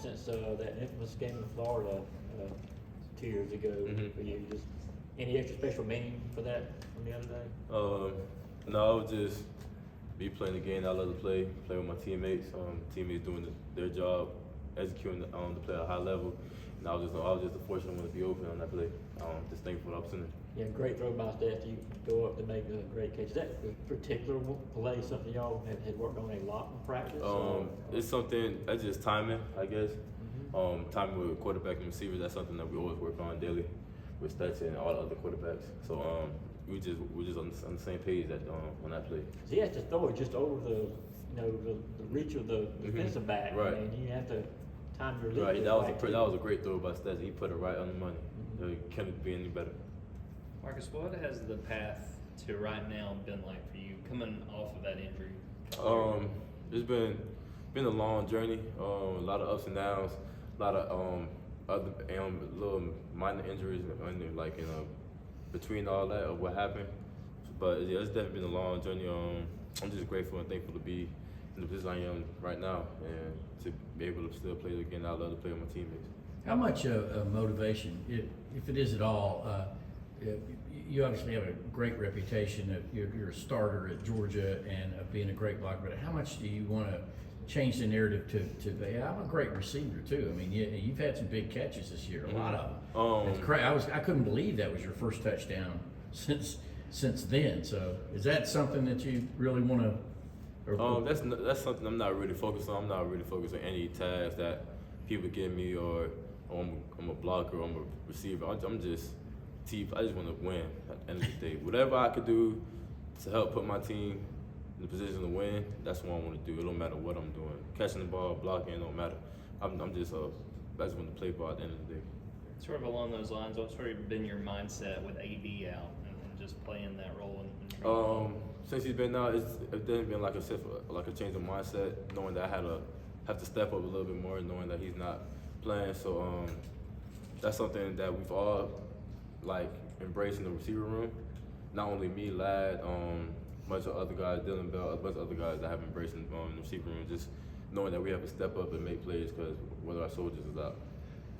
since that infamous game in Florida 2 years ago for you? Just any extra special meaning for that from the other day? No, it was just me playing the game I love to play with my teammates. Teammates doing their job, executing the play at a high level. And I was just a fortunate one to be open on that play. Just thankful for the opportunity. Yeah, great throw by Steph. You go up to make a great catch. Is that particular play something y'all had worked on a lot in practice? It's something that's just timing, I guess. Timing with quarterback and receivers, that's something that we always work on daily with Stetson and all the other quarterbacks. So we're just on the same page on that play. So he has to throw it just over the the reach of the defensive back, right? And you have to time your lead. Right, that was a great throw by Stetson. He put it right on the money. It couldn't be any better. Marcus, what has the path to right now been like for you coming off of that injury? It's been a long journey. A lot of ups and downs. A lot of other little minor injuries, like between all that of what happened. But yeah, it's definitely been a long journey. I'm just grateful and thankful to be in the position I am right now and to be able to still play the game I love to play with my teammates. How much motivation, if it is at all, you obviously have a great reputation. You're a starter at Georgia and being a great blocker, but how much do you want to change the narrative to be, I'm a great receiver too. I mean, you've had some big catches this year, a lot of them. I couldn't believe that was your first touchdown since then. So is that something that you really want to? That's something I'm not really focused on. I'm not really focused on any task that people give me or I'm a blocker or I'm a receiver. I just want to win at the end of the day. Whatever I could do to help put my team in the position to win, that's what I want to do. It don't matter what I'm doing. Catching the ball, blocking, it don't matter. I just want to play ball at the end of the day. Sort of along those lines, what's sort of been your mindset with AD out and just playing that role? Since he's been out, it's definitely been like a change of mindset, knowing that I have to step up a little bit more, knowing that he's not playing. So that's something that we've all embraced in the receiver room. Not only me, Ladd, a bunch of other guys, Dylan Bell, a bunch of other guys that have embraced in the receiver room, just knowing that we have to step up and make plays because one of our soldiers is out.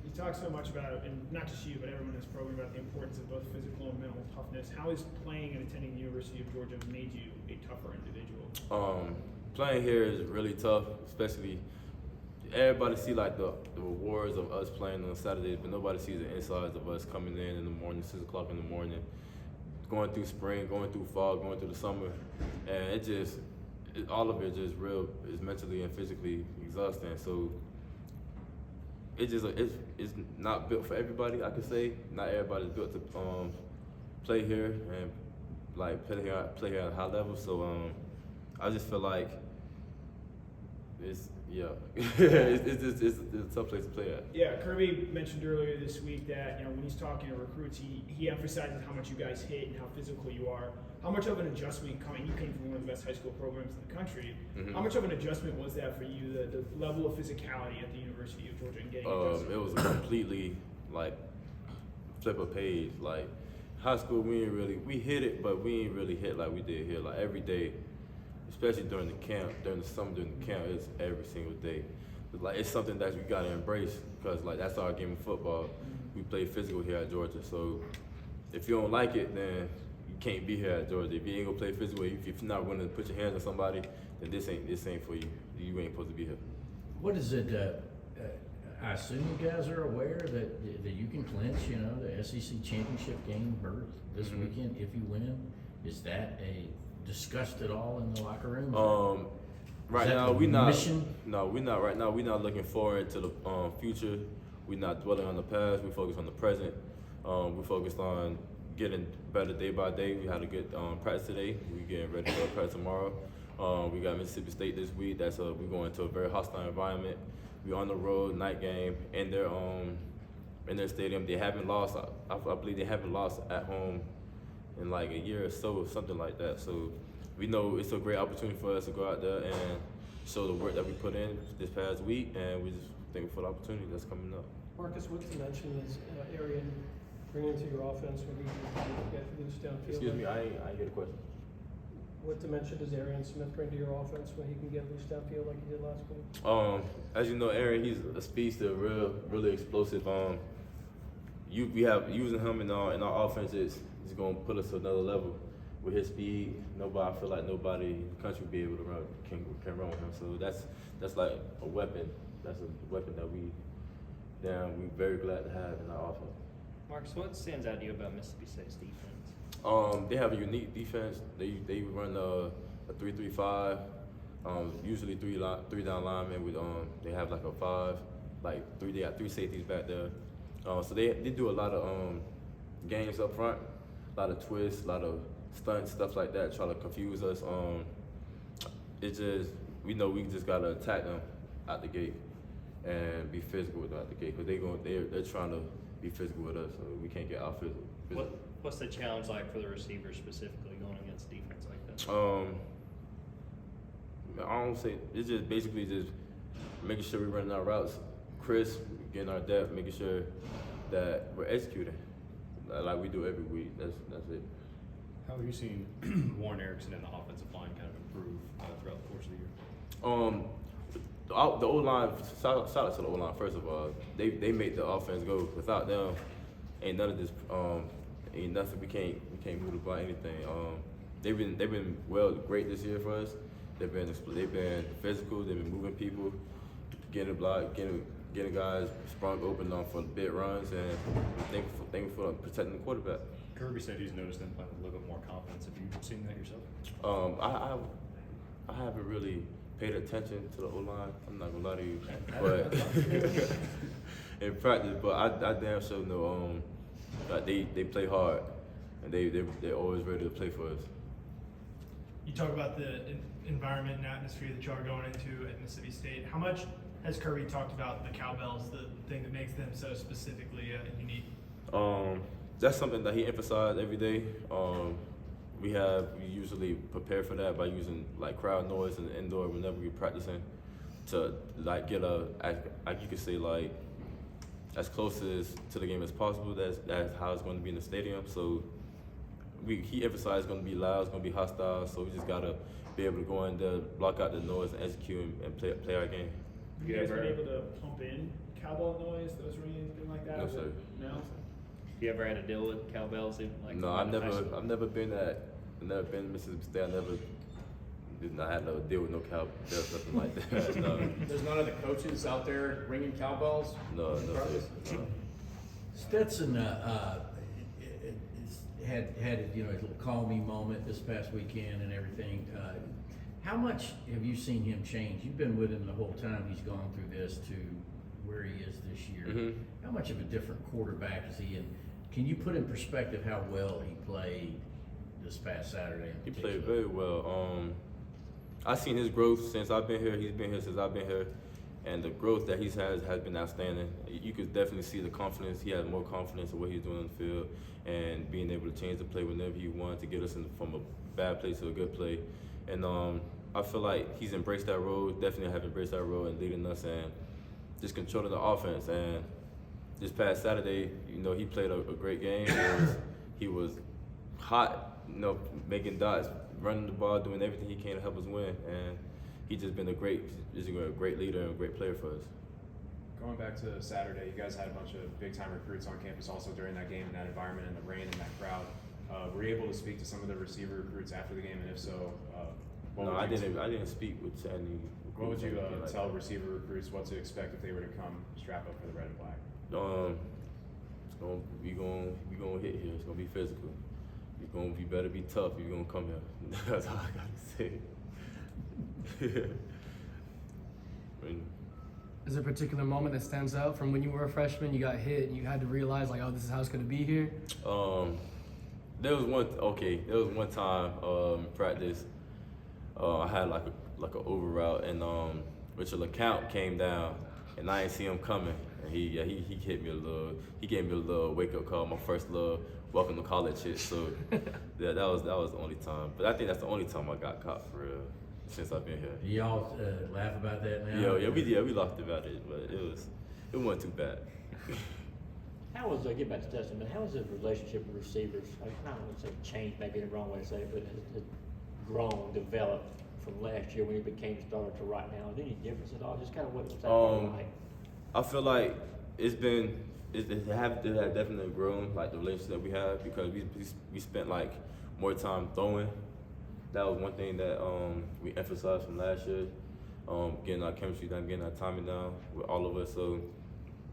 You talk so much about, and not just you, but everyone in this program, about the importance of both physical and mental toughness. How has playing and attending the University of Georgia made you a tougher individual? Playing here is really tough, especially everybody see the rewards of us playing on Saturdays, but nobody sees the insides of us coming in the morning, 6 o'clock in the morning, going through spring, going through fall, going through the summer, and all of it just is mentally and physically exhausting. So it's not built for everybody. I could say not everybody's built to play here and play here at a high level. So I just feel like it's a tough place to play at. Yeah, Kirby mentioned earlier this week that when he's talking to recruits, he emphasizes how much you guys hit and how physical you are. How much of an adjustment you came from one of the best high school programs in the country? How much of an adjustment was that for you? The level of physicality at the University of Georgia and getting adjusted? It was completely flip a page. High school, we hit it, but we ain't really hit like we did here. Every day. Especially during the camp, during the summer, during the camp, it's every single day. It's something that we gotta embrace because that's our game of football. We play physical here at Georgia, so if you don't like it, then you can't be here at Georgia. If you ain't gonna play physical, if you're not willing to put your hands on somebody, then this ain't for you. You ain't supposed to be here. What is it? I assume you guys are aware that you can clinch, the SEC championship game berth this weekend if you win. Is that discussed at all in the locker room? Right now we're not. Mission? No, we're not. Right now we're not looking forward to the future. We're not dwelling on the past. We focus on the present. We're focused on getting better day by day. We had a good practice today. We're getting ready for practice tomorrow. We got Mississippi State this week. We're going into a very hostile environment. We're on the road, night game, in their stadium. They haven't lost. I believe they haven't lost at home in a year or so, something like that. So we know it's a great opportunity for us to go out there and show the work that we put in this past week, and we're just thankful for the opportunity that's coming up. Marcus, what dimension is Arian bringing to your offense when you get loose downfield? Excuse me, I ain't get a question. What dimension does Arian Smith bring to your offense when he can get loose downfield like he did last week? As you know, Aaron, he's a speedster, really explosive. We have using him in our offense is gonna put us to another level with his speed. I feel like nobody in the country will be able to can run with him. So that's like a weapon. That's a weapon that we're very glad to have in our offense. Marcus, what stands out to you about Mississippi State's defense? They have a unique defense. They run a 3-3-5. Usually three down linemen with they have like a 5, they got 3 safeties back there. So they do a lot of games up front, a lot of twists, a lot of stunts, stuff like that, try to confuse us. It's just we just gotta attack them out the gate and be physical with them out the gate because they're trying to be physical with us, so we can't get out physical. What's the challenge like for the receivers specifically going against defense like that? I don't say it's just basically just making sure we're running our routes, crisp, getting our depth, making sure that we're executing like we do every week. That's it. How have you seen Warren Erickson and the offensive line kind of improve throughout the course of the year? The O-line, shout out to the O-line, first of all. They make the offense go. Without them, ain't none of this, ain't nothing, we can't move the ball, anything. They've been great this year for us. They've been physical, they've been moving people, getting a block, getting guys sprung open for big runs, and thankful for protecting the quarterback. Kirby said he's noticed them playing with a little bit more confidence. Have you seen that yourself? I haven't really paid attention to the O-line. I'm not gonna lie to you, but in practice, but I damn sure know that they play hard and they're always ready to play for us. You talk about the environment and atmosphere that y'all are going into at Mississippi State. How much has Kirby talked about the cowbells, the thing that makes them so specifically unique? That's something that he emphasized every day. We usually prepare for that by using like crowd noise and indoor whenever we're practicing to like get you could say like as close to the game as possible. That's how it's going to be in the stadium. So he emphasized it's going to be loud, it's going to be hostile. So we just gotta be able to go in there, block out the noise, and execute and play our game. Have you guys been able to pump in cowbell noise, those ring, anything like that? No, sir. No? You ever had to deal with cowbells? No, I've never been to Mississippi State. Did not have to deal with no cowbells, nothing like that. No. There's none of the coaches out there ringing cowbells? No. Stetson had his little call me moment this past weekend and everything. How much have you seen him change? You've been with him the whole time he's gone through this to where he is this year. Mm-hmm. How much of a different quarterback is he? And can you put in perspective how well he played this past Saturday? He played very well. I've seen his growth since I've been here. He's been here since I've been here. And the growth that he's has been outstanding. You could definitely see the confidence. He has more confidence in what he's doing on the field and being able to change the play whenever he wanted to get us from a bad play to a good play. And I feel like he's embraced that role, definitely have embraced that role and leading us and just controlling the offense. And this past Saturday, he played a great game. He was hot, making dots, running the ball, doing everything he can to help us win. And he's just been a great leader and a great player for us. Going back to Saturday, you guys had a bunch of big-time recruits on campus also during that game in that environment and the rain and that crowd. Were you able to speak to some of the receiver recruits after the game, and if so, I didn't speak with any. What would you tell receiver recruits what to expect if they were to come strap up for the red and black? We gonna hit here. It's gonna be physical. You better be tough. You're gonna come here. That's all I gotta say. Is there a particular moment that stands out from when you were a freshman, you got hit, and you had to realize like, oh, this is how it's gonna be here? There was one time in practice. I had like an over route, and Richard LeCount came down, and I didn't see him coming. And he hit me a little. He gave me a little wake up call. My first little welcome to college hit. So that was the only time. But I think that's the only time I got caught for real since I've been here. Do y'all laugh about that now? Yeah, we laughed about it, but it wasn't too bad. How was get back to Stetson, but how was his relationship with receivers? I don't want to say change, maybe the wrong way to say it, but grown, developed from last year when he became a starter to right now? Is there any difference at all? Just kind of what's that like? I feel like it have definitely grown, like the relationship that we have, because we spent like more time throwing. That was one thing that we emphasized from last year, getting our chemistry down, getting our timing down with all of us. So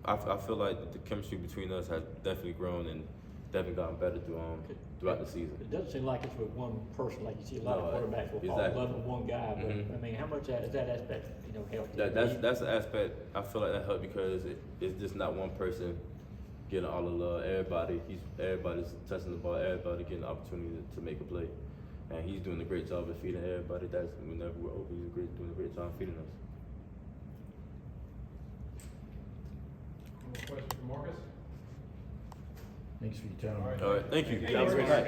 I feel like the chemistry between us has definitely grown and definitely gotten better throughout the season. It doesn't seem like it's with one person, like you see a lot No, of quarterbacks will fall in exactly. love with one guy. But Mhm. I mean, how much is that aspect, helped? That's the aspect I feel like that helped, because it's just not one person getting all the love. Everybody's touching the ball. Everybody getting the opportunity to make a play, and he's doing a great job of feeding everybody. That's whenever we're open, he's doing a great job feeding us. One more question for Marcus? Thanks for your time. All right. All right, thank you. Thank you. Have a great night.